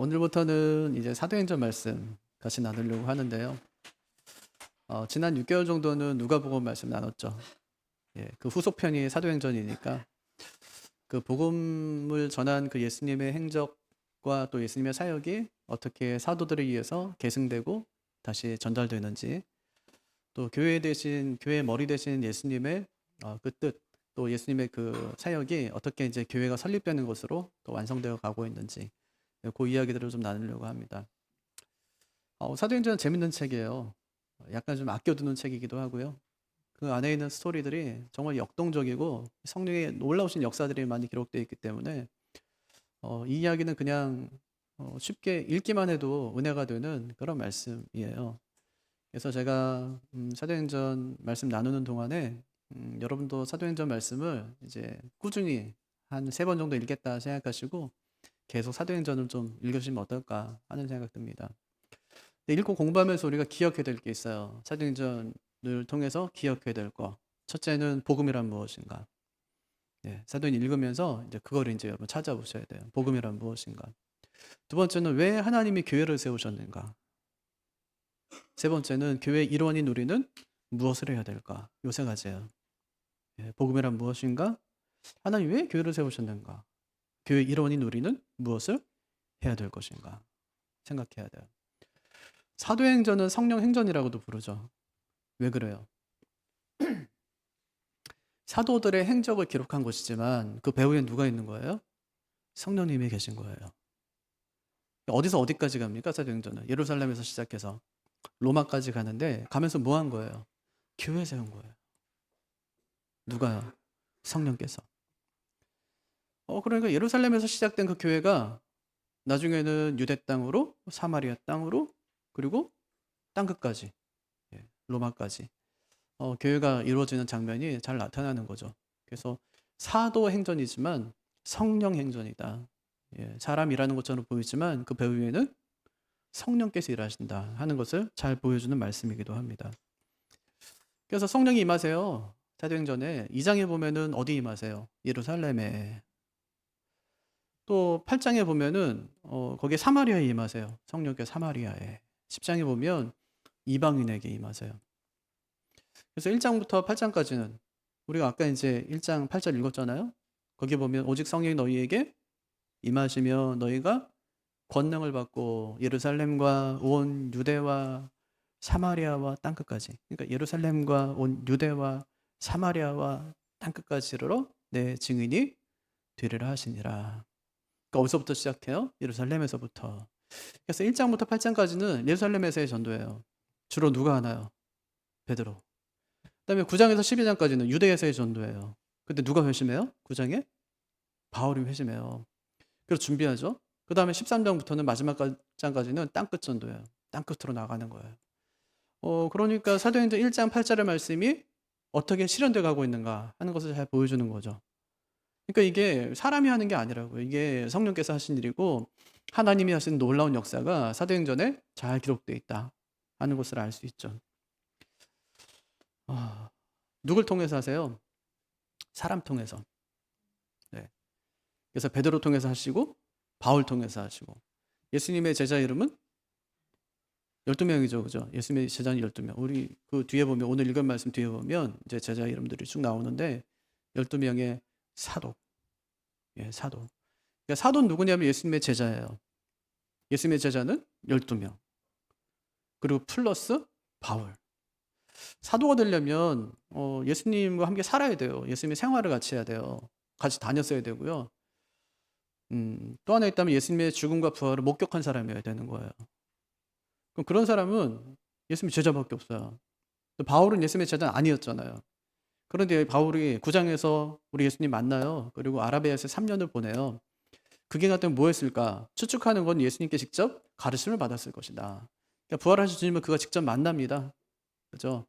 오늘부터는 이제 사도행전 말씀 같이 나누려고 하는데요. 지난 6개월 정도는 누가복음 말씀 나눴죠. 그 후속편이 사도행전이니까 그 복음을 전한 그 예수님의 행적과 또 예수님의 사역이 어떻게 사도들에 의해서 계승되고 다시 전달되는지, 또 교회의 머리 대신 예수님의 그 뜻, 또 예수님의 그 사역이 어떻게 이제 교회가 설립되는 것으로 또 완성되어 가고 있는지, 그 이야기들을 좀 나누려고 합니다. 사도행전은 재밌는 책이에요. 약간 좀 아껴두는 책이기도 하고요. 그 안에 있는 스토리들이 정말 역동적이고 성령의 놀라우신 역사들이 많이 기록되어 있기 때문에 이 이야기는 그냥 쉽게 읽기만 해도 은혜가 되는 그런 말씀이에요. 그래서 제가 사도행전 말씀 나누는 동안에 여러분도 사도행전 말씀을 이제 꾸준히 한 3번 정도 읽겠다 생각하시고 계속 사도행전을 좀 읽으시면 어떨까 하는 생각 듭니다. 읽고 공부하면서 우리가 기억해야 될 게 있어요. 사도행전을 통해서 기억해야 될 거. 첫째는 복음이란 무엇인가. 사도행 읽으면서 이제 그거를 이제 여러분 찾아보셔야 돼요. 복음이란 무엇인가. 두 번째는 왜 하나님이 교회를 세우셨는가. 세 번째는 교회 일원인 우리는 무엇을 해야 될까. 요 세 가지예요. 복음이란 무엇인가. 하나님 왜 교회를 세우셨는가. 교회 일원인 우리는 무엇을 해야 될 것인가. 생각해야 돼요. 사도행전은 성령 행전이라고도 부르죠. 왜 그래요? 사도들의 행적을 기록한 것이지만 그 배후에 누가 있는 거예요? 성령님이 계신 거예요. 어디서 어디까지 갑니까? 사도행전은 예루살렘에서 시작해서 로마까지 가는데 가면서 뭐 한 거예요? 교회 세운 거예요. 누가요? 성령께서. 그러니까 예루살렘에서 시작된 그 교회가 나중에는 유대 땅으로, 사마리아 땅으로, 그리고 땅끝까지, 로마까지 교회가 이루어지는 장면이 잘 나타나는 거죠. 그래서 사도 행전이지만 성령 행전이다. 사람 일하는 것처럼 보이지만 그 배후에는 성령께서 일하신다 하는 것을 잘 보여주는 말씀이기도 합니다. 그래서 성령이 임하세요. 사도행전에 2장에 보면은 어디 임하세요? 예루살렘에. 또 8장에 보면은 거기에 사마리아에 임하세요. 성령께서 사마리아에. 10장에 보면 이방인에게 임하세요. 그래서 1장부터 8장까지는 우리가 아까 이제 1장 8절 읽었잖아요. 거기 보면 오직 성령이 너희에게 임하시며 너희가 권능을 받고 예루살렘과 온 유대와 사마리아와 땅끝까지, 그러니까 예루살렘과 온 유대와 사마리아와 땅끝까지로 내 증인이 되리라 하시니라. 그러니까 어디서부터 시작해요? 예루살렘에서부터. 그래서 1장부터 8장까지는 예루살렘에서의 전도예요. 주로 누가 하나요? 베드로. 그다음에 9장에서 12장까지는 유대에서의 전도예요. 근데 누가 회심해요? 9장에? 바울이 회심해요. 그래서 준비하죠. 그 다음에 13장부터는 마지막 장까지는 땅끝 전도예요. 땅끝으로 나가는 거예요. 그러니까 사도행전 1장 8절의 말씀이 어떻게 실현돼 가고 있는가 하는 것을 잘 보여주는 거죠. 그러니까 이게 사람이 하는 게 아니라고요. 이게 성령께서 하신 일이고 하나님이 하신 놀라운 역사가 사도행전에 잘 기록되어 있다 하는 것을 알 수 있죠. 누굴 통해서 하세요? 사람 통해서. 그래서 베드로 통해서 하시고 바울 통해서 하시고 예수님의 제자 이름은 12명이죠. 그죠? 예수님의 제자는 12명. 우리 그 뒤에 보면 오늘 읽은 말씀 뒤에 보면 이제 제자 이름들이 쭉 나오는데 12명의 사도. 사도. 그러니까 사도는 누구냐면 예수님의 제자예요. 예수님의 제자는 12명. 그리고 플러스 바울. 사도가 되려면 예수님과 함께 살아야 돼요. 예수님의 생활을 같이 해야 돼요. 같이 다녔어야 되고요. 또 하나 있다면 예수님의 죽음과 부활을 목격한 사람이어야 되는 거예요. 그럼 그런 사람은 예수님의 제자밖에 없어요. 바울은 예수님의 제자는 아니었잖아요. 그런데 바울이 9장에서 우리 예수님 만나요. 그리고 아라비아에서 3년을 보내요. 그게 같으면 뭐 했을까? 추측하는 건 예수님께 직접 가르침을 받았을 것이다. 그러니까 부활하신 주님을 그가 직접 만납니다. 그죠?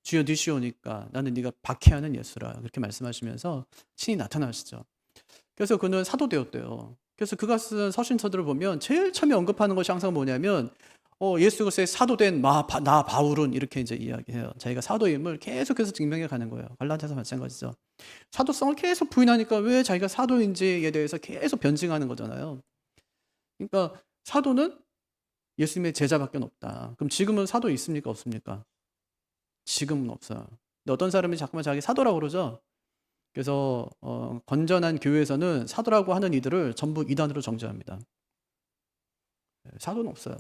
주여 니시오니까 나는 네가 박해하는 예수라. 그렇게 말씀하시면서 친히 나타나시죠. 그래서 그는 사도 되었대요. 그래서 그가 쓴 서신서들을 보면 제일 처음에 언급하는 것이 항상 뭐냐면 예수 그리스도의 사도된 나 바울은 이렇게 이제 이야기해요. 자기가 사도임을 계속해서 증명해 가는 거예요. 갈라디아서 마찬가지죠. 사도성을 계속 부인하니까 왜 자기가 사도인지에 대해서 계속 변증하는 거잖아요. 그러니까 사도는 예수님의 제자밖에 없다. 그럼 지금은 사도 있습니까? 없습니까? 지금은 없어요. 근데 어떤 사람이 자꾸만 자기 사도라고 그러죠. 그래서 건전한 교회에서는 사도라고 하는 이들을 전부 이단으로 정죄합니다. 사도는 없어요.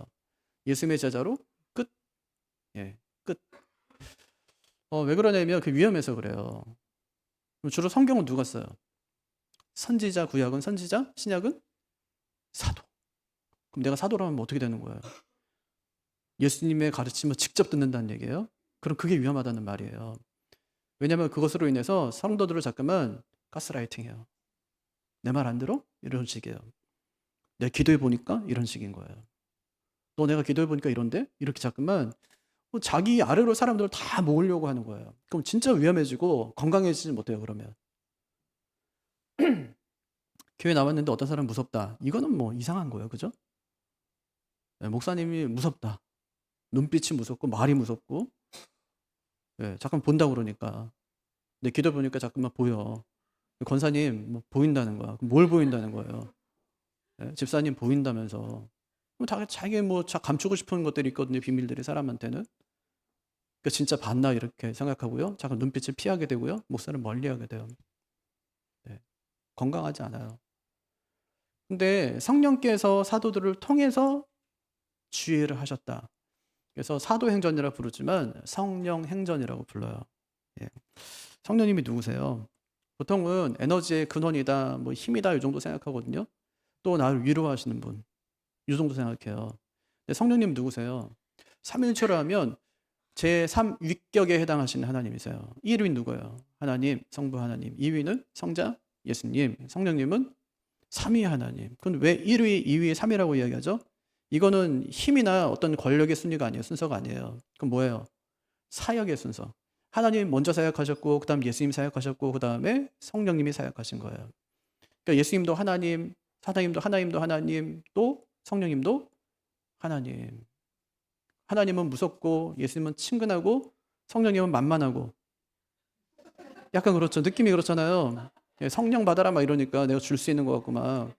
예수님의 제자로 끝. 예, 끝. 왜 그러냐면 그 위험해서 그래요. 주로 성경은 누가 써요? 선지자, 구약은 선지자, 신약은 사도. 그럼 내가 사도라면 어떻게 되는 거예요? 예수님의 가르침을 직접 듣는다는 얘기예요? 그럼 그게 위험하다는 말이에요. 왜냐하면 그것으로 인해서 성도들을 자꾸만 가스라이팅해요. 내 말 안 들어? 이런 식이에요. 내가 기도해 보니까 이런 식인 거예요. 너 내가 기도해 보니까 이런데? 이렇게 자꾸만 자기 아래로 사람들을 다 모으려고 하는 거예요. 그럼 진짜 위험해지고 건강해지지 못해요. 그러면 교회 나왔는데 어떤 사람 무섭다. 이거는 뭐 이상한 거예요. 그죠? 목사님이 무섭다. 눈빛이 무섭고 말이 무섭고 잠깐 본다고 그러니까. 근데 기도 보니까 자꾸만 보여. 권사님 뭐 보인다는 거야. 뭘 보인다는 거예요? 집사님 보인다면서. 자기 뭐 감추고 싶은 것들이 있거든요. 비밀들이 사람한테는. 그러니까 진짜 봤나 이렇게 생각하고요. 잠깐 눈빛을 피하게 되고요. 목사를 멀리하게 돼요. 건강하지 않아요. 근데 성령께서 사도들을 통해서 주의를 하셨다. 그래서 사도행전이라 부르지만 성령행전이라고 불러요. 성령님이 누구세요? 보통은 에너지의 근원이다, 뭐 힘이다 이 정도 생각하거든요. 또 나를 위로하시는 분, 이 정도 생각해요. 근데 성령님 누구세요? 삼일체로 하면 제3 위격에 해당하시는 하나님이세요. 1위 누구예요? 하나님, 성부 하나님. 2위는 성자 예수님. 성령님은 3위 하나님. 그럼 왜 1위, 2위, 3위라고 이야기하죠? 이거는 힘이나 어떤 권력의 순위가 아니에요. 순서가 아니에요. 그럼 뭐예요? 사역의 순서. 하나님 먼저 사역하셨고, 그 다음 예수님 사역하셨고, 그 다음에 성령님이 사역하신 거예요. 그러니까 예수님도 하나님, 하나님도 하나님, 또 성령님도 하나님. 하나님은 무섭고, 예수님은 친근하고, 성령님은 만만하고. 약간 그렇죠. 느낌이 그렇잖아요. 성령 받아라 막 이러니까 내가 줄 수 있는 것 같고 막.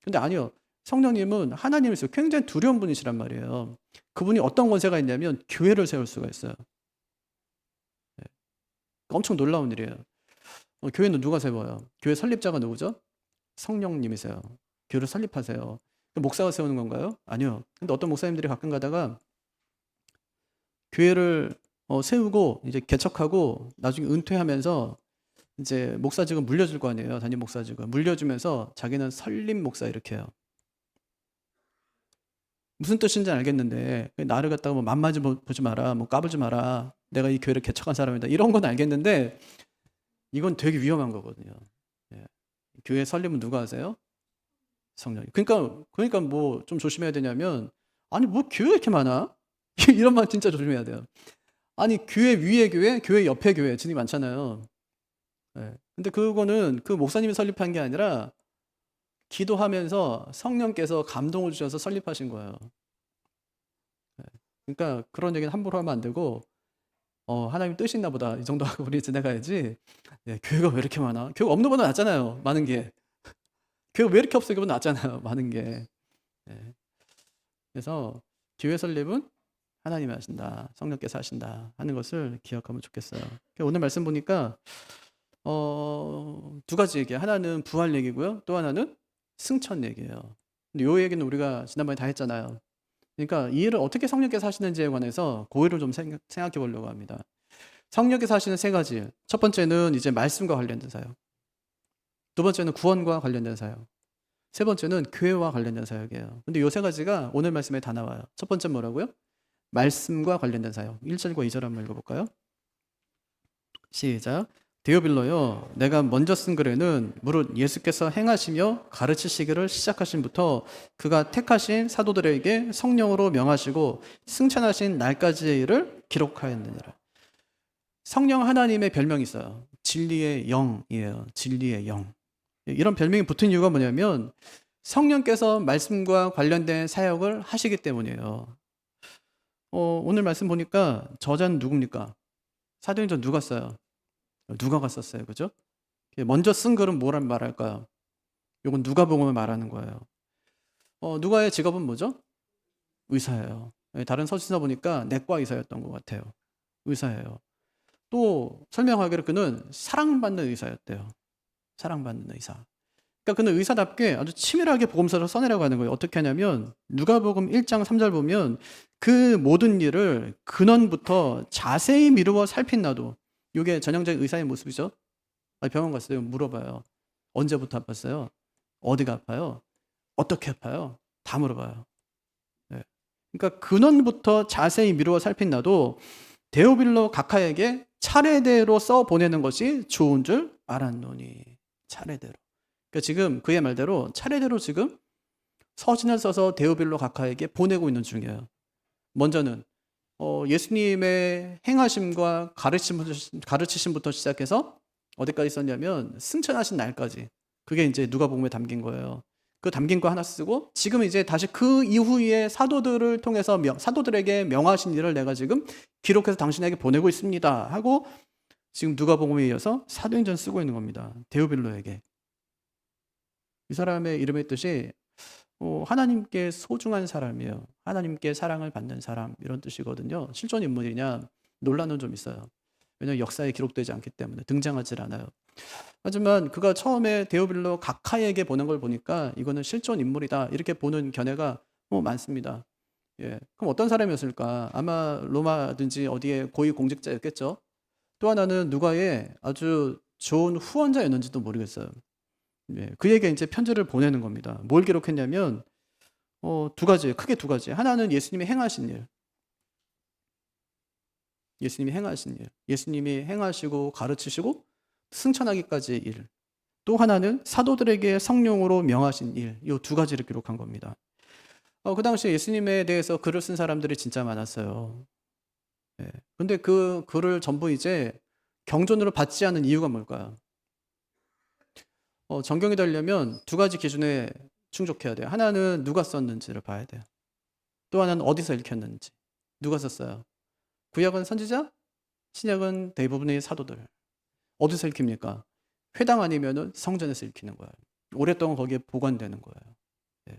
근데 아니요. 성령님은 하나님이세요. 굉장히 두려운 분이시란 말이에요. 그분이 어떤 권세가 있냐면 교회를 세울 수가 있어요. 엄청 놀라운 일이에요. 교회는 누가 세워요? 교회 설립자가 누구죠? 성령님이세요. 교회를 설립하세요. 목사가 세우는 건가요? 아니요. 근데 어떤 목사님들이 가끔 가다가 교회를 세우고 이제 개척하고 나중에 은퇴하면서 이제 목사직은 물려줄 거 아니에요. 담임 목사직은 물려주면서 자기는 설립 목사 이렇게 해요. 무슨 뜻인지 알겠는데 나를 갖다가 뭐 만만히 보지 마라, 뭐 까불지 마라. 내가 이 교회를 개척한 사람이다. 이런 건 알겠는데 이건 되게 위험한 거거든요. 교회 설립은 누가 하세요? 성령님. 그러니까 뭐 좀 조심해야 되냐면 아니 뭐 교회 이렇게 많아? 이런 말 진짜 조심해야 돼요. 아니 교회 위에 교회, 교회 옆에 교회 진이 많잖아요. 근데 그거는 그 목사님이 설립한 게 아니라 기도하면서 성령께서 감동을 주셔서 설립하신 거예요. 그러니까 그런 얘기는 함부로 하면 안 되고 하나님 뜻이 있나 보다 이 정도 하고 우리 지나가야지. 교회가 왜 이렇게 많아? 교회가 없는 것보다 낫잖아요. 많은 게. 교회가 왜 이렇게 없어? 이거보다 낫잖아요. 많은 게. 그래서 교회 설립은 하나님이 하신다. 성령께서 하신다 하는 것을 기억하면 좋겠어요. 오늘 말씀 보니까 두 가지 얘기예요. 하나는 부활 얘기고요. 또 하나는 승천 얘기예요. 근데 요 얘기는 우리가 지난번에 다 했잖아요. 그러니까 이 일을 어떻게 성령께서 하시는지에 관해서 고의를 좀 생각해 보려고 합니다. 성령께서 하시는 세 가지. 첫 번째는 이제 말씀과 관련된 사역. 두 번째는 구원과 관련된 사역. 세 번째는 교회와 관련된 사역이에요. 근데 요 세 가지가 오늘 말씀에 다 나와요. 첫 번째 뭐라고요? 말씀과 관련된 사역. 1절과 2절 한번 읽어볼까요? 시작. 데오빌로요, 내가 먼저 쓴 글에는 무릇 예수께서 행하시며 가르치시기를 시작하신부터 그가 택하신 사도들에게 성령으로 명하시고 승천하신 날까지의 일을 기록하였느니라. 성령 하나님의 별명이 있어요. 진리의 영이에요. 진리의 영. 이런 별명이 붙은 이유가 뭐냐면 성령께서 말씀과 관련된 사역을 하시기 때문이에요. 오늘 말씀 보니까 저자는 누굽니까? 사도행전 누가 써요? 누가가 썼어요. 그죠? 먼저 쓴 글은 뭐란 말할까요? 이건 누가복음을 말하는 거예요. 누가의 직업은 뭐죠? 의사예요. 예, 다른 서신서 보니까 내과 의사였던 것 같아요. 의사예요. 또 설명하기로 그는 사랑받는 의사였대요. 사랑받는 의사. 그러니까 그는 의사답게 아주 치밀하게 복음서를 써내려고 하는 거예요. 어떻게 하냐면 누가복음 1장 3절 보면 그 모든 일을 근원부터 자세히 미루어 살핀 나도. 이게 전형적인 의사의 모습이죠. 병원 갔어요. 물어봐요. 언제부터 아팠어요? 어디가 아파요? 어떻게 아파요? 다 물어봐요. 네. 그러니까 근원부터 자세히 미루어 살핀 나도 데오빌로 각하에게 차례대로 써 보내는 것이 좋은 줄 알았노니. 차례대로. 그러니까 지금 그의 말대로 차례대로 지금 서신을 써서 데오빌로 각하에게 보내고 있는 중이에요. 먼저는 예수님의 행하심과 가르치심부터 시작해서 어디까지 썼냐면 승천하신 날까지. 그게 이제 누가복음에 담긴 거예요. 그 담긴 거 하나 쓰고 지금 이제 다시 그 이후에 사도들을 통해서 사도들에게 명하신 일을 내가 지금 기록해서 당신에게 보내고 있습니다 하고 지금 누가복음에 이어서 사도행전 쓰고 있는 겁니다. 데오빌로에게. 이 사람의 이름의 뜻이 하나님께 소중한 사람이에요. 하나님께 사랑을 받는 사람 이런 뜻이거든요. 실존 인물이냐 논란은 좀 있어요. 왜냐하면 역사에 기록되지 않기 때문에 등장하질 않아요. 하지만 그가 처음에 데오빌로 각하에게 보낸 걸 보니까 이거는 실존 인물이다 이렇게 보는 견해가 많습니다. 예, 그럼 어떤 사람이었을까? 아마 로마든지 어디에 고위 공직자였겠죠. 또 하나는 누가의 아주 좋은 후원자였는지도 모르겠어요. 예, 그에게 이제 편지를 보내는 겁니다. 뭘 기록했냐면 두 가지, 크게 두 가지. 하나는 예수님이 행하신 일. 예수님이 행하신 일. 예수님이 행하시고 가르치시고 승천하기까지의 일. 또 하나는 사도들에게 성령으로 명하신 일. 이 두 가지를 기록한 겁니다. 그 당시에 예수님에 대해서 글을 쓴 사람들이 진짜 많았어요. 예. 근데 그 글을 전부 이제 경전으로 받지 않은 이유가 뭘까요? 정경이 되려면 두 가지 기준에 충족해야 돼요. 하나는 누가 썼는지를 봐야 돼요. 또 하나는 어디서 읽혔는지. 누가 썼어요? 구약은 선지자, 신약은 대부분의 사도들. 어디서 읽힙니까? 회당 아니면은 성전에서 읽히는 거예요. 오랫동안 거기에 보관되는 거예요. 예.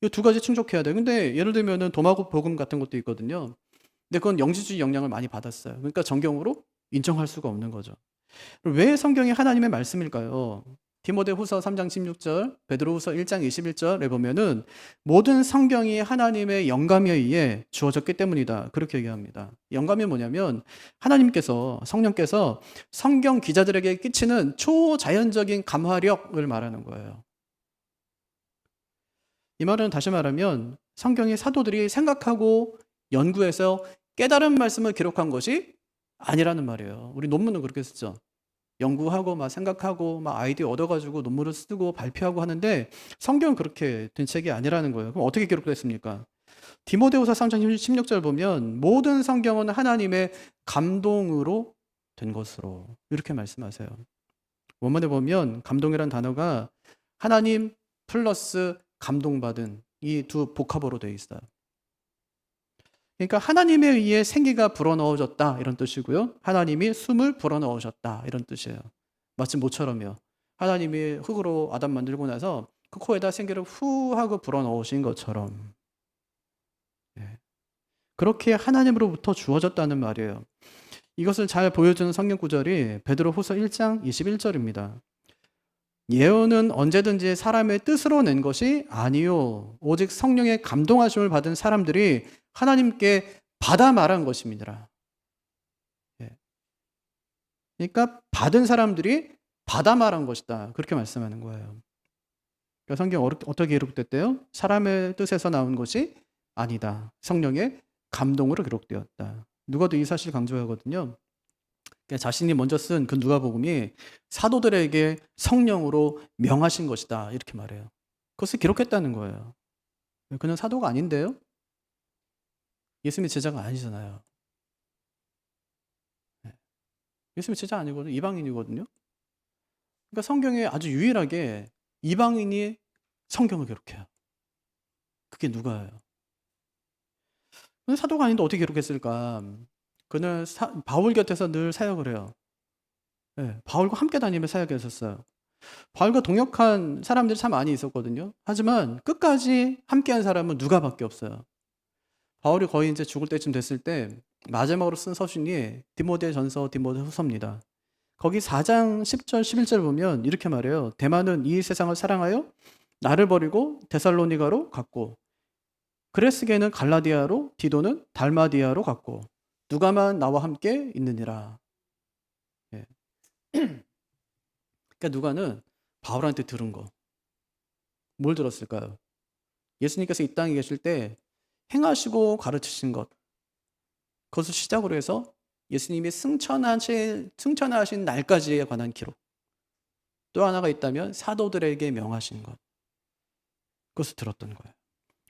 이 두 가지 충족해야 돼요. 근데 예를 들면은 도마고 복음 같은 것도 있거든요. 근데 그건 영지주의 영향을 많이 받았어요. 그러니까 정경으로 인정할 수가 없는 거죠. 왜 성경이 하나님의 말씀일까요? 디모데후서 3장 16절, 베드로후서 1장 21절에 보면은 모든 성경이 하나님의 영감에 의해 주어졌기 때문이다. 그렇게 얘기합니다. 영감이 뭐냐면 하나님께서 성령께서 성경 기자들에게 끼치는 초자연적인 감화력을 말하는 거예요. 이 말은 다시 말하면 성경이 사도들이 생각하고 연구해서 깨달은 말씀을 기록한 것이 아니라는 말이에요. 우리 논문은 그렇게 쓰죠. 연구하고 막 생각하고 막 아이디어 얻어가지고 논문을 쓰고 발표하고 하는데 성경은 그렇게 된 책이 아니라는 거예요. 그럼 어떻게 기록됐습니까? 디모데후서 3장 16절 보면 모든 성경은 하나님의 감동으로 된 것으로 이렇게 말씀하세요. 원문에 보면 감동이란 단어가 하나님 플러스 감동받은 이 두 복합어로 되어 있어요. 그러니까 하나님에 의해 생기가 불어넣어졌다 이런 뜻이고요. 하나님이 숨을 불어넣으셨다 이런 뜻이에요. 마치 모처럼요. 하나님이 흙으로 아담 만들고 나서 그 코에다 생기를 후 하고 불어넣으신 것처럼. 예. 그렇게 하나님으로부터 주어졌다는 말이에요. 이것을 잘 보여주는 성경 구절이 베드로후서 1장 21절입니다. 예언은 언제든지 사람의 뜻으로 낸 것이 아니요 오직 성령의 감동하심을 받은 사람들이 하나님께 받아 말한 것입니다. 예. 그러니까 받은 사람들이 받아 말한 것이다. 그렇게 말씀하는 거예요. 그러니까 성경 어떻게 기록됐대요? 사람의 뜻에서 나온 것이 아니다. 성령의 감동으로 기록되었다. 누가도 이 사실 강조하거든요. 그러니까 자신이 먼저 쓴 그 누가복음이 사도들에게 성령으로 명하신 것이다. 이렇게 말해요. 그것을 기록했다는 거예요. 그는 사도가 아닌데요? 예수님의 제자가 아니잖아요. 예수님의 제자 아니거든요. 이방인이거든요. 그러니까 성경에 아주 유일하게 이방인이 성경을 기록해요. 그게 누가예요? 그는 사도가 아닌데 어떻게 기록했을까? 그는 바울 곁에서 늘 사역을 해요. 네, 바울과 함께 다니며 사역했었어요. 바울과 동역한 사람들이 참 많이 있었거든요. 하지만 끝까지 함께한 사람은 누가밖에 없어요. 바울이 거의 이제 죽을 때쯤 됐을 때 마지막으로 쓴 서신이 디모데전서, 디모데후서입니다. 거기 4장 10절, 11절 보면 이렇게 말해요. 데마는 이 세상을 사랑하여 나를 버리고 데살로니가로 갔고, 그레스게는 갈라디아로, 디도는 달마디아로 갔고, 누가만 나와 함께 있느니라. 예. 그러니까 누가는 바울한테 들은 거. 뭘 들었을까요? 예수님께서 이 땅에 계실 때 행하시고 가르치신 것. 그것을 시작으로 해서 예수님이 승천하신 날까지에 관한 기록. 또 하나가 있다면 사도들에게 명하신 것. 그것을 들었던 거예요.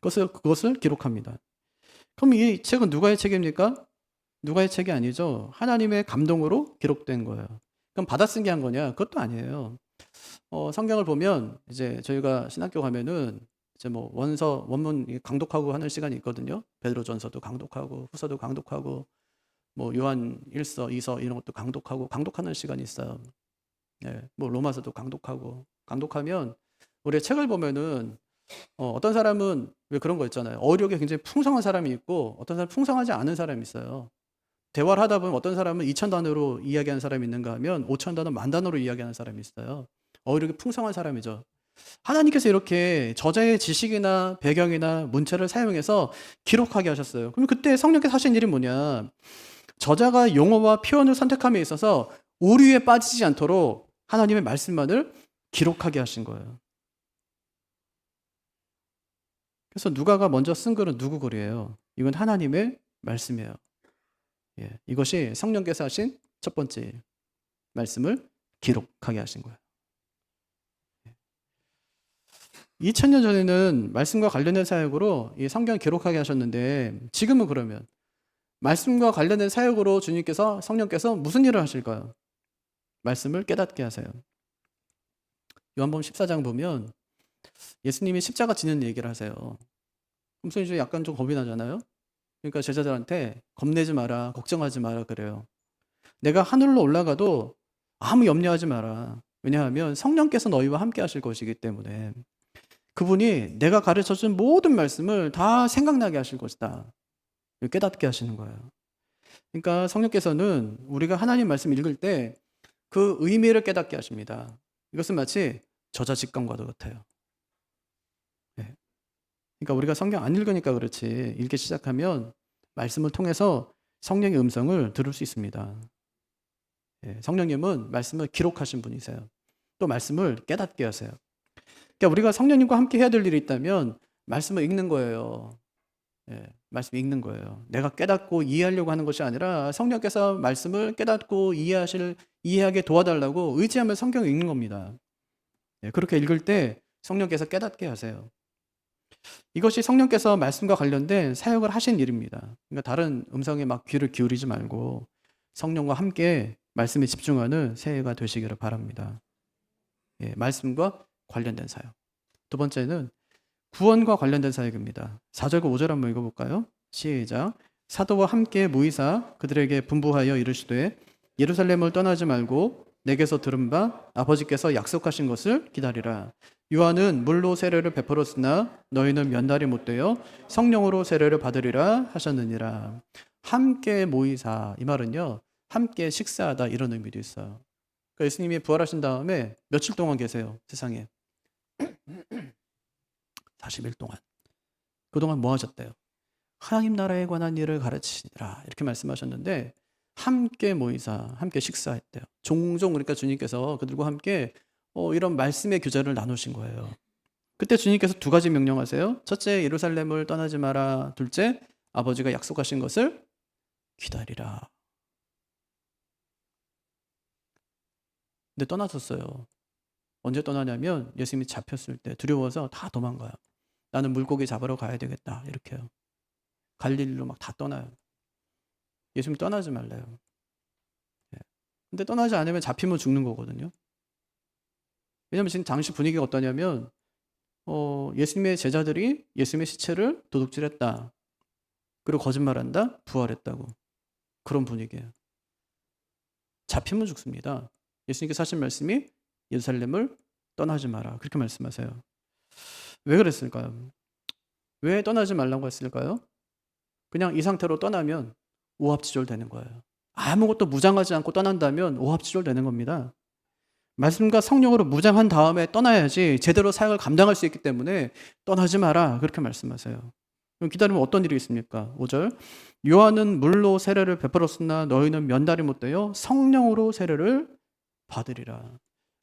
그것을 기록합니다. 그럼 이 책은 누가의 책입니까? 누가의 책이 아니죠. 하나님의 감동으로 기록된 거예요. 그럼 받아 쓴 게 한 거냐? 그것도 아니에요. 성경을 보면 이제 저희가 신학교 가면은 이제 뭐 원문 강독하고 하는 시간이 있거든요. 베드로전서도 강독하고 후서도 강독하고 뭐 요한 1서, 2서 이런 것도 강독하는 시간이 있어요. 예, 뭐 로마서도 강독하면 우리 책을 보면은 어떤 사람은 왜 그런 거 있잖아요. 어력이 굉장히 풍성한 사람이 있고 어떤 사람은 풍성하지 않은 사람이 있어요. 대화를 하다 보면 어떤 사람은 2,000단어로 이야기하는 사람이 있는가 하면 5,000단어, 10,000단어로 이야기하는 사람이 있어요. 어력이 풍성한 사람이죠. 하나님께서 이렇게 저자의 지식이나 배경이나 문체를 사용해서 기록하게 하셨어요. 그럼 그때 성령께서 하신 일이 뭐냐? 저자가 용어와 표현을 선택함에 있어서 오류에 빠지지 않도록 하나님의 말씀만을 기록하게 하신 거예요. 그래서 누가가 먼저 쓴 글은 누구 글이에요? 이건 하나님의 말씀이에요. 예, 이것이 성령께서 하신 첫 번째 말씀을 기록하게 하신 거예요. 2000년 전에는 말씀과 관련된 사역으로 이 성경을 기록하게 하셨는데 지금은 그러면 말씀과 관련된 사역으로 주님께서 성령께서 무슨 일을 하실까요? 말씀을 깨닫게 하세요. 요한복음 14장 보면 예수님이 십자가 지는 얘기를 하세요. 그럼 이제 약간 좀 겁이 나잖아요. 그러니까 제자들한테 겁내지 마라, 걱정하지 마라 그래요. 내가 하늘로 올라가도 아무 염려하지 마라. 왜냐하면 성령께서 너희와 함께 하실 것이기 때문에 그분이 내가 가르쳐준 모든 말씀을 다 생각나게 하실 것이다. 깨닫게 하시는 거예요. 그러니까 성령께서는 우리가 하나님 말씀 읽을 때 그 의미를 깨닫게 하십니다. 이것은 마치 저자 직감과도 같아요. 네. 그러니까 우리가 성경 안 읽으니까 그렇지 읽기 시작하면 말씀을 통해서 성령의 음성을 들을 수 있습니다. 네. 성령님은 말씀을 기록하신 분이세요. 또 말씀을 깨닫게 하세요. 그러니까 우리가 성령님과 함께 해야 될 일이 있다면 말씀을 읽는 거예요. 예, 말씀 읽는 거예요. 내가 깨닫고 이해하려고 하는 것이 아니라 성령께서 말씀을 깨닫고 이해하게 도와달라고 의지하며 성경을 읽는 겁니다. 예, 그렇게 읽을 때 성령께서 깨닫게 하세요. 이것이 성령께서 말씀과 관련된 사역을 하신 일입니다. 그러니까 다른 음성에 막 귀를 기울이지 말고 성령과 함께 말씀에 집중하는 새해가 되시기를 바랍니다. 예, 말씀과 관련된 사역. 두 번째는 구원과 관련된 사역입니다. 4절과 5절 한번 읽어볼까요? 시작. 사도와 함께 모이사 그들에게 분부하여 이르시되 예루살렘을 떠나지 말고 내게서 들은 바 아버지께서 약속하신 것을 기다리라. 요한은 물로 세례를 베풀었으나 너희는 몇 날이 못 되어 성령으로 세례를 받으리라 하셨느니라. 함께 모이사 이 말은요. 함께 식사하다 이런 의미도 있어요. 그러니까 예수님이 부활하신 다음에 며칠 동안 계세요. 세상에. 40일 동안. 그동안 뭐 하셨대요? 하나님 나라에 관한 일을 가르치시니라 이렇게 말씀하셨는데 함께 모이사 함께 식사했대요. 종종 그러니까 주님께서 그들과 함께 이런 말씀의 교제를 나누신 거예요. 그때 주님께서 두 가지 명령하세요. 첫째 예루살렘을 떠나지 마라. 둘째 아버지가 약속하신 것을 기다리라. 근데 떠나셨어요. 언제 떠나냐면 예수님이 잡혔을 때 두려워서 다 도망가요. 나는 물고기 잡으러 가야 되겠다 이렇게요. 갈릴리로 막 다 떠나요. 예수님 떠나지 말래요. 근데 떠나지 않으면 잡히면 죽는 거거든요. 왜냐하면 지금 당시 분위기가 어떠냐면 예수님의 제자들이 예수님의 시체를 도둑질했다. 그리고 거짓말한다. 부활했다고. 그런 분위기예요. 잡히면 죽습니다. 예수님께서 하신 말씀이 예루살렘을 떠나지 마라. 그렇게 말씀하세요. 왜 그랬을까요? 왜 떠나지 말라고 했을까요? 그냥 이 상태로 떠나면 오합지졸 되는 거예요. 아무것도 무장하지 않고 떠난다면 오합지졸 되는 겁니다. 말씀과 성령으로 무장한 다음에 떠나야지 제대로 사역을 감당할 수 있기 때문에 떠나지 마라. 그렇게 말씀하세요. 그럼 기다리면 어떤 일이 있습니까? 5절. 요한은 물로 세례를 베풀었으나 너희는 면달이 못되어 성령으로 세례를 받으리라.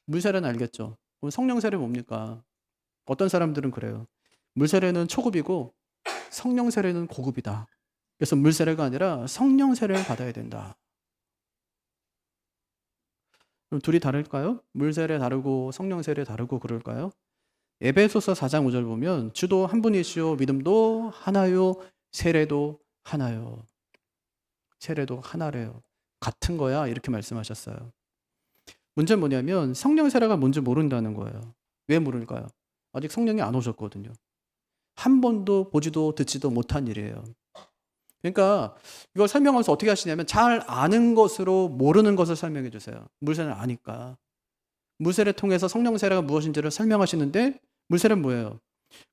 물세례는 알겠죠? 그럼 성령 세례 뭡니까? 어떤 사람들은 그래요. 물세례는 초급이고 성령 세례는 고급이다. 그래서 물세례가 아니라 성령 세례를 받아야 된다. 그럼 둘이 다를까요? 물세례 다르고 성령 세례 다르고 그럴까요? 에베소서 4장 5절 보면 주도 한 분이시요 믿음도 하나요 세례도 하나요. 세례도 하나래요. 같은 거야 이렇게 말씀하셨어요. 문제는 뭐냐면 성령 세례가 뭔지 모른다는 거예요. 왜 모를까요? 아직 성령이 안 오셨거든요. 한 번도 보지도 듣지도 못한 일이에요. 그러니까 이걸 설명하면서 어떻게 하시냐면 잘 아는 것으로 모르는 것을 설명해 주세요. 물세례를 아니까. 물세례 통해서 성령 세례가 무엇인지를 설명하시는데 물세례는 뭐예요?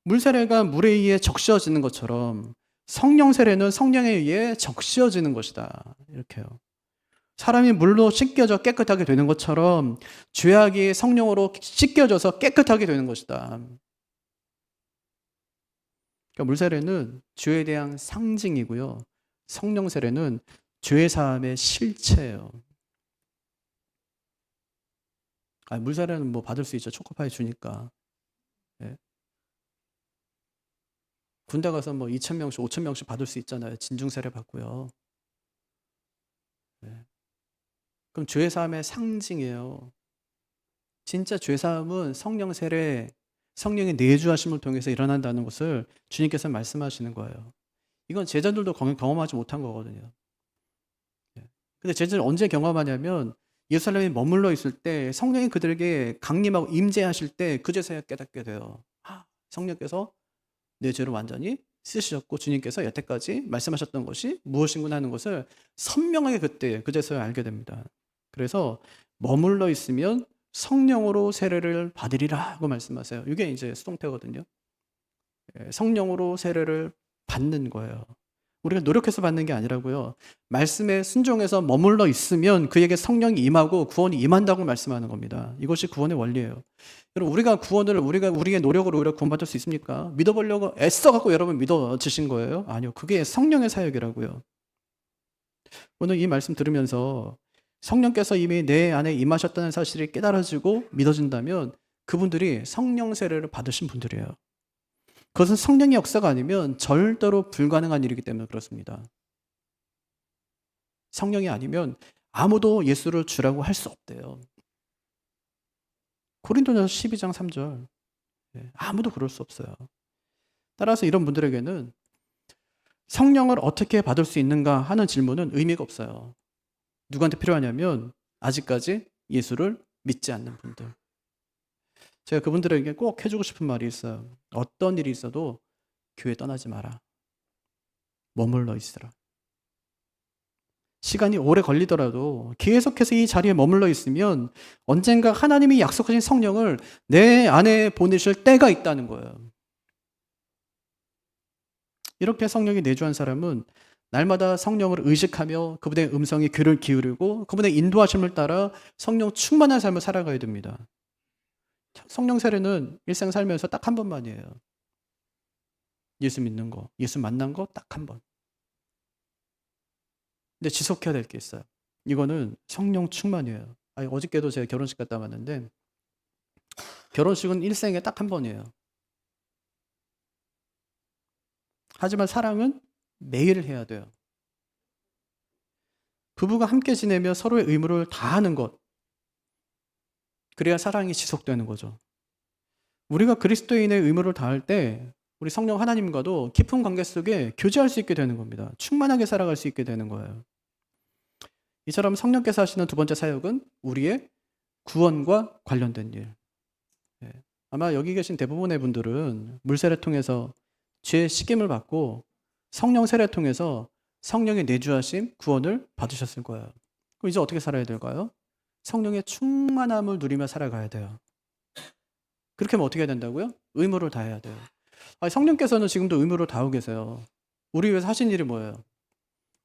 물세례가 물에 의해 적셔지는 것처럼 성령 세례는 성령에 의해 적셔지는 것이다. 이렇게요. 사람이 물로 씻겨져 깨끗하게 되는 것처럼 죄악이 성령으로 씻겨져서 깨끗하게 되는 것이다. 그러니까 물세례는 죄에 대한 상징이고요. 성령 세례는 죄 사함의 실체예요. 물세례는 뭐 받을 수 있죠. 초코파이 주니까. 예. 군대 가서 뭐 2,000명씩, 5,000명씩 받을 수 있잖아요. 진중 세례 받고요. 예. 그럼 죄 사함의 상징이에요. 진짜 죄 사함은 성령 세례, 성령의 내주하심을 통해서 일어난다는 것을 주님께서 말씀하시는 거예요. 이건 제자들도 경험하지 못한 거거든요. 근데 제자들 언제 경험하냐면 예루살렘에 머물러 있을 때 성령이 그들에게 강림하고 임재하실 때 그제서야 깨닫게 돼요. 성령께서 내 죄를 완전히 씻으셨고 주님께서 여태까지 말씀하셨던 것이 무엇인가 하는 것을 선명하게 그제서야 알게 됩니다. 그래서 머물러 있으면 성령으로 세례를 받으리라 하고 말씀하세요. 이게 이제 수동태거든요. 성령으로 세례를 받는 거예요. 우리가 노력해서 받는 게 아니라고요. 말씀에 순종해서 머물러 있으면 그에게 성령이 임하고 구원이 임한다고 말씀하는 겁니다. 이것이 구원의 원리예요. 여러분, 우리가 우리의 노력으로 우리가 구원받을 수 있습니까? 믿어보려고 애써갖고 여러분 믿어지신 거예요? 아니요. 그게 성령의 사역이라고요. 오늘 이 말씀 들으면서 성령께서 이미 내 안에 임하셨다는 사실이 깨달아지고 믿어진다면 그분들이 성령 세례를 받으신 분들이에요. 그것은 성령의 역사가 아니면 절대로 불가능한 일이기 때문에 그렇습니다. 성령이 아니면 아무도 예수를 주라고 할 수 없대요. 고린도전서 12장 3절. 아무도 그럴 수 없어요. 따라서 이런 분들에게는 성령을 어떻게 받을 수 있는가 하는 질문은 의미가 없어요. 누구한테 필요하냐면 아직까지 예수를 믿지 않는 분들. 제가 그분들에게 꼭 해주고 싶은 말이 있어요. 어떤 일이 있어도 교회 떠나지 마라. 머물러 있으라. 시간이 오래 걸리더라도 계속해서 이 자리에 머물러 있으면 언젠가 하나님이 약속하신 성령을 내 안에 보내실 때가 있다는 거예요. 이렇게 성령이 내주한 사람은 날마다 성령을 의식하며 그분의 음성에 귀를 기울이고 그분의 인도하심을 따라 성령 충만한 삶을 살아가야 됩니다. 성령 세례는 일생 살면서 딱 한 번만이에요. 예수 믿는 거, 예수 만난 거 딱 한 번. 근데 지속해야 될 게 있어요. 이거는 성령 충만이에요. 어저께도 제가 결혼식 갔다 왔는데 결혼식은 일생에 딱 한 번이에요. 하지만 사랑은 매일 해야 돼요. 부부가 함께 지내며 서로의 의무를 다하는 것. 그래야 사랑이 지속되는 거죠. 우리가 그리스도인의 의무를 다할 때 우리 성령 하나님과도 깊은 관계 속에 교제할 수 있게 되는 겁니다. 충만하게 살아갈 수 있게 되는 거예요. 이처럼 성령께서 하시는 두 번째 사역은 우리의 구원과 관련된 일. 아마 여기 계신 대부분의 분들은 물세례 통해서 죄 씻김을 받고 성령 세례 통해서 성령의 내주하심 구원을 받으셨을 거예요. 그럼 이제 어떻게 살아야 될까요? 성령의 충만함을 누리며 살아가야 돼요. 그렇게 하면 어떻게 해야 된다고요? 의무를 다해야 돼요. 아니, 성령께서는 지금도 의무를 다하고 계세요. 우리 위해서 하신 일이 뭐예요?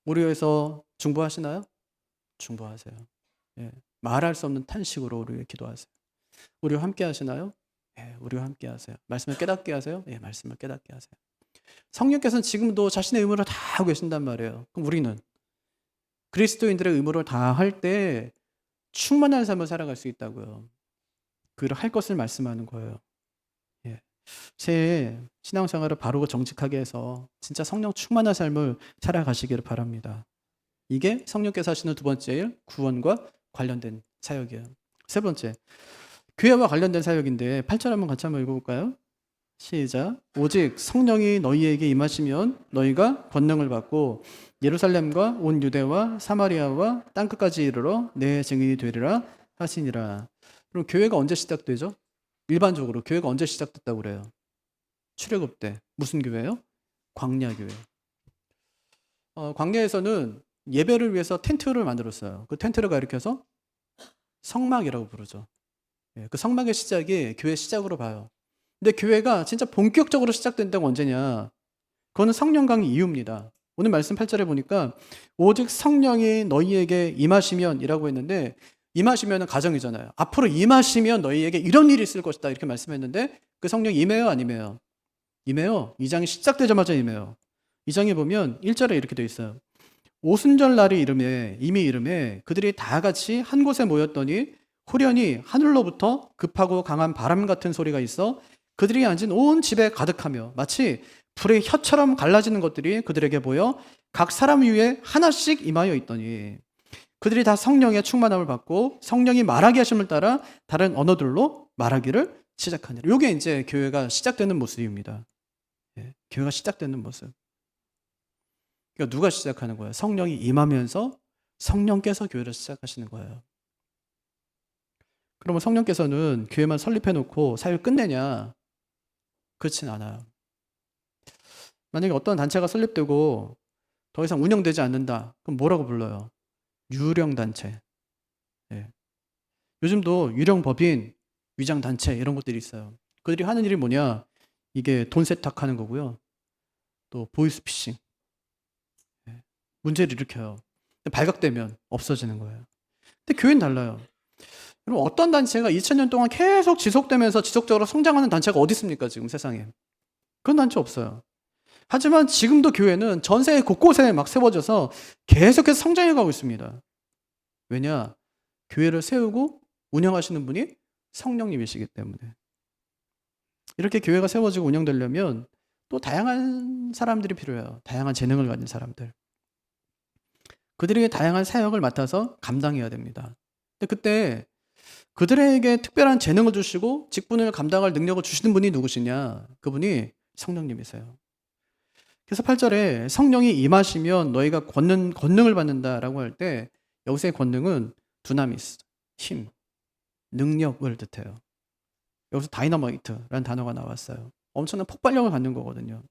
우리 위해서 중보하시나요? 중보하세요. 예. 말할 수 없는 탄식으로 우리 위해 기도하세요. 우리와 함께 하시나요? 예, 우리와 함께 하세요. 말씀을 깨닫게 하세요? 예, 말씀을 깨닫게 하세요. 성령께서는 지금도 자신의 의무를 다 하고 계신단 말이에요. 그럼 우리는 그리스도인들의 의무를 다 할 때 충만한 삶을 살아갈 수 있다고요. 그를 할 것을 말씀하는 거예요. 예. 제 신앙생활을 바르고 정직하게 해서 진짜 성령 충만한 삶을 살아가시기를 바랍니다. 이게 성령께서 하시는 두 번째 일, 구원과 관련된 사역이에요. 세 번째, 교회와 관련된 사역인데 8절 같이 한번 읽어볼까요? 시작. 오직 성령이 너희에게 임하시면 너희가 권능을 받고 예루살렘과 온 유대와 사마리아와 땅끝까지 이르러 내 증인이 되리라 하시니라. 그럼 교회가 언제 시작되죠? 일반적으로 교회가 언제 시작됐다고 그래요? 출애굽 때. 무슨 교회요? 광야교회. 광야에서는 예배를 위해서 텐트를 만들었어요. 그 텐트를 가리켜서 성막이라고 부르죠. 예, 그 성막의 시작이 교회 시작으로 봐요. 근데 교회가 진짜 본격적으로 시작된 데가 언제냐? 그거는 성령 강의 이후입니다. 오늘 말씀 8절에 보니까 오직 성령이 너희에게 임하시면 이라고 했는데, 임하시면은 가정이잖아요. 앞으로 임하시면 너희에게 이런 일이 있을 것이다 이렇게 말씀했는데, 그 성령 임해요 안 임해요? 임해요. 2장이 시작되자마자 임해요. 2장에 보면 1절에 이렇게 되어 있어요. 오순절 날이 이미 이름에 그들이 다 같이 한 곳에 모였더니 후련히 하늘로부터 급하고 강한 바람 같은 소리가 있어 그들이 앉은 온 집에 가득하며 마치 불의 혀처럼 갈라지는 것들이 그들에게 보여 각 사람 위에 하나씩 임하여 있더니 그들이 다 성령의 충만함을 받고 성령이 말하게 하심을 따라 다른 언어들로 말하기를 시작하니라. 이게 이제 교회가 시작되는 모습입니다. 예, 교회가 시작되는 모습. 그러니까 누가 시작하는 거예요? 성령이 임하면서 성령께서 교회를 시작하시는 거예요. 그러면 성령께서는 교회만 설립해놓고 사역을 끝내냐? 그렇진 않아요. 만약에 어떤 단체가 설립되고 더 이상 운영되지 않는다. 그럼 뭐라고 불러요? 유령단체. 예. 요즘도 유령법인, 위장단체 이런 것들이 있어요. 그들이 하는 일이 뭐냐? 이게 돈 세탁하는 거고요. 또 보이스피싱. 예. 문제를 일으켜요. 발각되면 없어지는 거예요. 근데 교회는 달라요. 그럼 어떤 단체가 2000년 동안 계속 지속되면서 지속적으로 성장하는 단체가 어디 있습니까? 지금 세상에. 그런 단체 없어요. 하지만 지금도 교회는 전 세계 곳곳에 막 세워져서 계속해서 성장해 가고 있습니다. 왜냐? 교회를 세우고 운영하시는 분이 성령님이시기 때문에. 이렇게 교회가 세워지고 운영되려면 또 다양한 사람들이 필요해요. 다양한 재능을 가진 사람들. 그들이 다양한 사역을 맡아서 감당해야 됩니다. 근데 그때 그들에게 특별한 재능을 주시고 직분을 감당할 능력을 주시는 분이 누구시냐? 그분이 성령님이세요. 그래서 8절에 성령이 임하시면 너희가 권능을 받는다라고 할 때 여기서의 권능은 두나미스, 힘, 능력을 뜻해요. 여기서 다이너마이트라는 단어가 나왔어요. 엄청난 폭발력을 갖는 거거든요.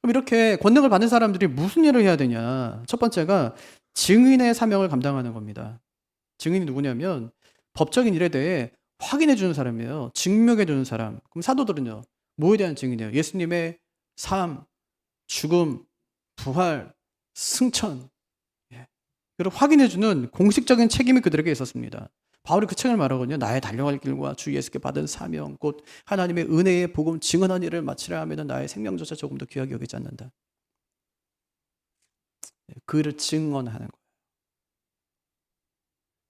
그럼 이렇게 권능을 받는 사람들이 무슨 일을 해야 되냐? 첫 번째가 증인의 사명을 감당하는 겁니다. 증인이 누구냐면 법적인 일에 대해 확인해 주는 사람이에요. 증명해 주는 사람. 그럼 사도들은요. 뭐에 대한 증인이에요? 예수님의 삶, 죽음, 부활, 승천. 예. 그리고 확인해 주는 공식적인 책임이 그들에게 있었습니다. 바울이 그 책을 말하거든요. 나의 달려갈 길과 주 예수께 받은 사명 곧 하나님의 은혜의 복음 증언한 일을 마치려 하면 나의 생명조차 조금 더 귀하게 여기지 않는다. 그 일을 증언하는 거예요.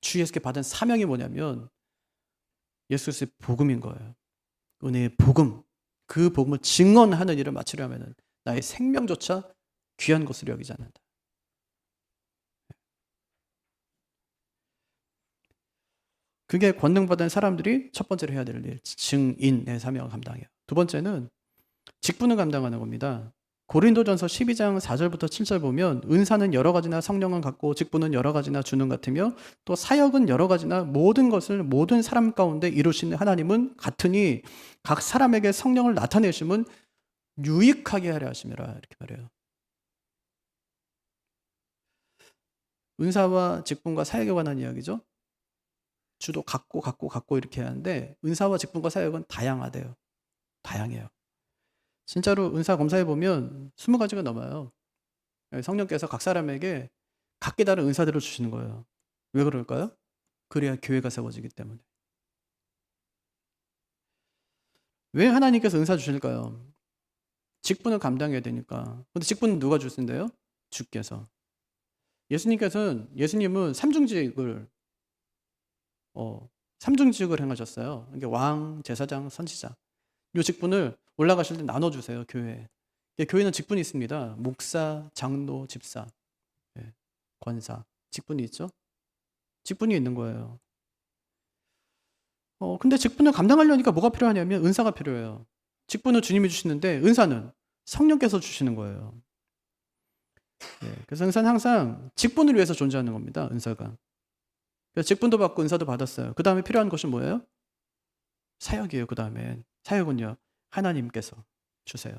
주 예수께 받은 사명이 뭐냐면 예수 그리스도의 복음인 거예요. 은혜의 복음. 그 복음을 증언하는 일을 마치려 하면 나의 생명조차 귀한 것으로 여기지 않는다. 그게 권능받은 사람들이 첫 번째로 해야 될 일, 증인의 사명을 감당해요. 두 번째는 직분을 감당하는 겁니다. 고린도전서 12장 4절부터 7절 보면 은사는 여러 가지나 성령은 같고 직분은 여러 가지나 주는 같으며 또 사역은 여러 가지나 모든 것을 모든 사람 가운데 이루시는 하나님은 같으니 각 사람에게 성령을 나타내심은 유익하게 하려 하심이라 이렇게 말해요. 은사와 직분과 사역에 관한 이야기죠. 주도 갖고 이렇게 하는데 은사와 직분과 사역은 다양하대요. 다양해요. 진짜로 은사 검사해 보면 20가지가 넘어요. 성령께서 각 사람에게 각기 다른 은사들을 주시는 거예요. 왜 그럴까요? 그래야 교회가 세워지기 때문에. 왜 하나님께서 은사 주실까요? 직분을 감당해야 되니까. 근데 직분은 누가 주신대요? 주께서. 예수님은 삼중직을 행하셨어요. 이게 왕, 제사장, 선지자. 이 직분을 올라가실 때 나눠주세요, 교회에. 교회는 직분이 있습니다. 목사, 장로, 집사, 권사. 직분이 있죠? 직분이 있는 거예요. 근데 직분을 감당하려니까 뭐가 필요하냐면 은사가 필요해요. 직분은 주님이 주시는데 은사는 성령께서 주시는 거예요. 그래서 은사는 항상 직분을 위해서 존재하는 겁니다. 은사가. 그래서 직분도 받고 은사도 받았어요. 그 다음에 필요한 것이 뭐예요? 사역이에요. 그 다음에 사역은요, 하나님께서 주세요.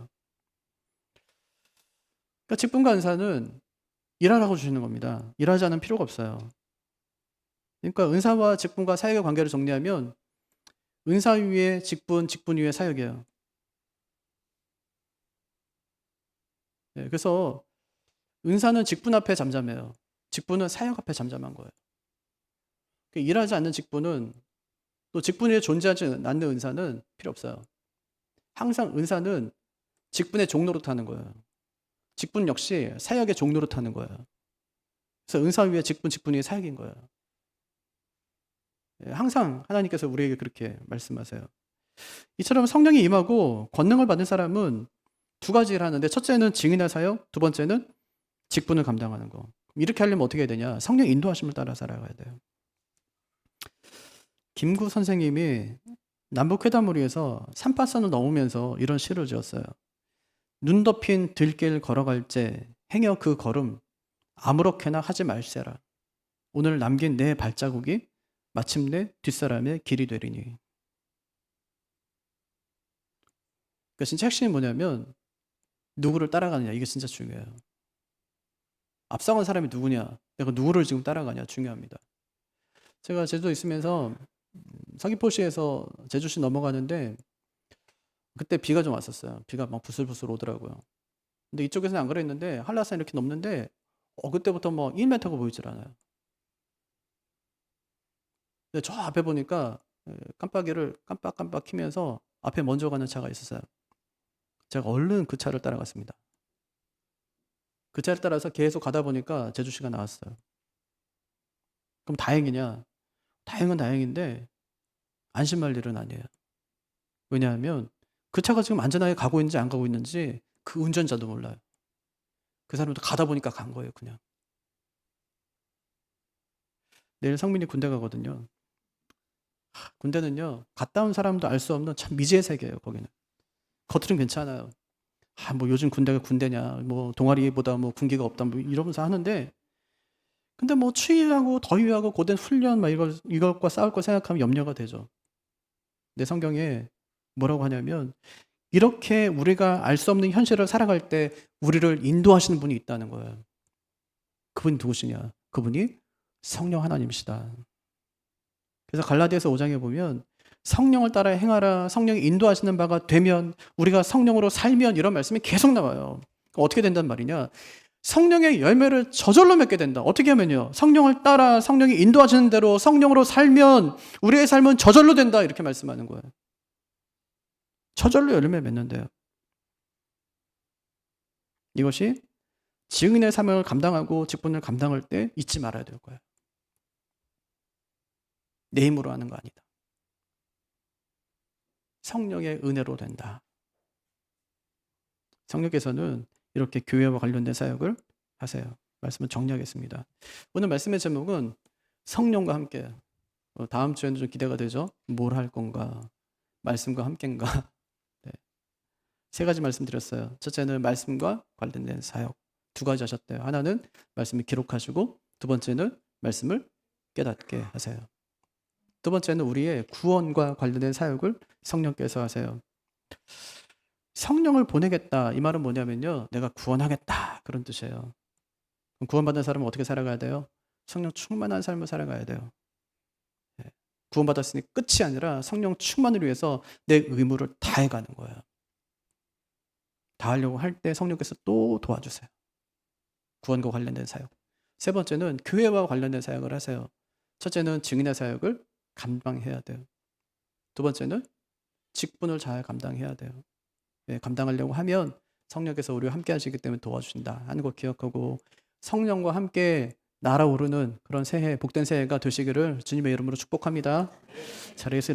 그러니까 직분과 은사는 일하라고 주시는 겁니다. 일하지 않으면 필요가 없어요. 그러니까 은사와 직분과 사역의 관계를 정리하면 은사 위에 직분, 직분 위에 사역이에요. 그래서 은사는 직분 앞에 잠잠해요. 직분은 사역 앞에 잠잠한 거예요. 그러니까 일하지 않는 직분은, 또 직분 위에 존재하지 않는 은사는 필요 없어요. 항상 은사는 직분의 종로로 타는 거예요. 직분 역시 사역의 종로로 타는 거예요. 그래서 은사 위에 직분, 직분 위에 사역인 거예요. 항상 하나님께서 우리에게 그렇게 말씀하세요. 이처럼 성령이 임하고 권능을 받은 사람은 두 가지를 하는데, 첫째는 증인의 사역, 두 번째는 직분을 감당하는 거. 이렇게 하려면 어떻게 해야 되냐? 성령 인도하심을 따라 살아가야 돼요. 김구 선생님이 남북회담을 위해서 3파선을 넘으면서 이런 시를 지었어요. 눈 덮인 들길 걸어갈 때 행여 그 걸음 아무렇게나 하지 말세라. 오늘 남긴 내 발자국이 마침내 뒷사람의 길이 되리니. 그러니까 진짜 핵심이 뭐냐면 누구를 따라가느냐, 이게 진짜 중요해요. 앞서간 사람이 누구냐, 내가 누구를 지금 따라가냐 중요합니다. 제가 제주도 있으면서 서귀포시에서 제주시 넘어가는데 그때 비가 좀 왔었어요. 비가 막 부슬부슬 오더라고요. 근데 이쪽에서는 안 그랬는데 한라산 이렇게 넘는데 그때부터 뭐 1m가 보이질 않아요. 근데 저 앞에 보니까 깜빡이를 깜빡깜빡 키면서 앞에 먼저 가는 차가 있었어요. 제가 얼른 그 차를 따라갔습니다. 그 차를 따라서 계속 가다 보니까 제주시가 나왔어요. 그럼 다행이냐? 다행은 다행인데 안심할 일은 아니에요. 왜냐하면 그 차가 지금 안전하게 가고 있는지 안 가고 있는지 그 운전자도 몰라요. 그 사람도 가다 보니까 간 거예요, 그냥. 내일 성민이 군대 가거든요. 군대는요, 갔다 온 사람도 알 수 없는 참 미지의 세계예요, 거기는. 겉으로는 괜찮아요. 뭐 요즘 군대가 군대냐, 뭐 동아리보다 뭐 군기가 없다, 뭐 이러면서 하는데, 근데 뭐 추위하고 더위하고 고된 훈련 막 이것과 싸울 거 생각하면 염려가 되죠. 내 성경에 뭐라고 하냐면, 이렇게 우리가 알 수 없는 현실을 살아갈 때 우리를 인도하시는 분이 있다는 거예요. 그분이 누구시냐? 그분이 성령 하나님이시다. 그래서 갈라디아서 5장에 보면 성령을 따라 행하라, 성령이 인도하시는 바가 되면, 우리가 성령으로 살면, 이런 말씀이 계속 나와요. 어떻게 된단 말이냐? 성령의 열매를 저절로 맺게 된다. 어떻게 하면요? 성령을 따라 성령이 인도하시는 대로 성령으로 살면 우리의 삶은 저절로 된다, 이렇게 말씀하는 거예요. 저절로 열매 맺는데요. 이것이 증인의 사명을 감당하고 직분을 감당할 때 잊지 말아야 될 거예요. 내 힘으로 하는 거 아니다. 성령의 은혜로 된다. 성령께서는 이렇게 교회와 관련된 사역을 하세요. 말씀을 정리하겠습니다. 오늘 말씀의 제목은 성령과 함께. 다음 주에는 좀 기대가 되죠? 뭘 할 건가? 말씀과 함께인가? 네. 3가지 말씀드렸어요. 첫째는 말씀과 관련된 사역. 2가지 하셨대요. 하나는 말씀을 기록하시고, 두 번째는 말씀을 깨닫게 하세요. 두 번째는 우리의 구원과 관련된 사역을 성령께서 하세요. 성령을 보내겠다, 이 말은 뭐냐면요, 내가 구원하겠다, 그런 뜻이에요. 구원받은 사람은 어떻게 살아가야 돼요? 성령 충만한 삶을 살아가야 돼요. 구원받았으니 끝이 아니라 성령 충만을 위해서 내 의무를 다해가는 거예요. 다하려고 할 때 성령께서 또 도와주세요. 구원과 관련된 사역. 세 번째는 교회와 관련된 사역을 하세요. 첫째는 증인의 사역을 감당해야 돼요. 두 번째는 직분을 잘 감당해야 돼요. 감당하려고 하면 성령께서 우리와 함께 하시기 때문에 도와주신다 하는 거 기억하고, 성령과 함께 날아오르는 그런 새해, 복된 새해가 되시기를 주님의 이름으로 축복합니다. 자리에서